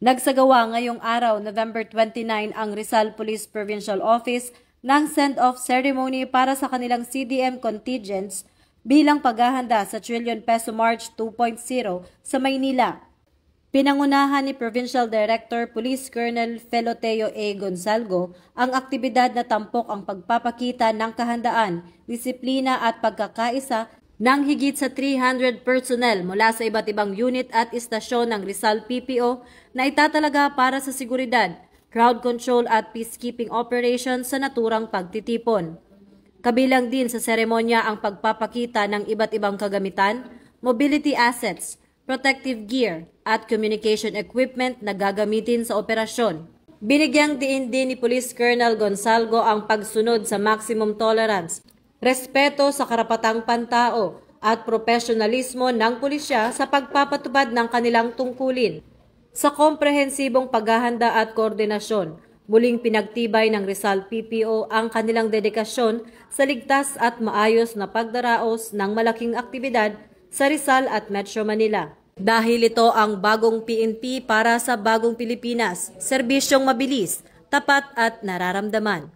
Nagsagawa ngayong araw, November 29, ang Rizal Police Provincial Office ng send-off ceremony para sa kanilang CDM contingents bilang paghahanda sa Trillion Peso March 2.0 sa Maynila. Pinangunahan ni Provincial Director Police Colonel Feloteo A. Gonzalgo ang aktibidad na tampok ang pagpapakita ng kahandaan, disiplina at pagkakaisa ng higit sa 300 personnel mula sa iba't ibang unit at istasyon ng Rizal PPO na itatalaga para sa seguridad, crowd control at peacekeeping operations sa naturang pagtitipon. Kabilang din sa seremonya ang pagpapakita ng iba't ibang kagamitan, mobility assets, protective gear at communication equipment na gagamitin sa operasyon. Binigyang diin din ni Police Colonel Gonzalgo ang pagsunod sa maximum tolerance, respeto sa karapatang pantao at profesionalismo ng pulisya sa pagpapatupad ng kanilang tungkulin. Sa komprehensibong paghahanda at koordinasyon, muling pinagtibay ng Rizal PPO ang kanilang dedikasyon sa ligtas at maayos na pagdaraos ng malaking aktibidad sa Rizal at Metro Manila. Dahil ito ang bagong PNP para sa bagong Pilipinas, serbisyong mabilis, tapat at nararamdaman.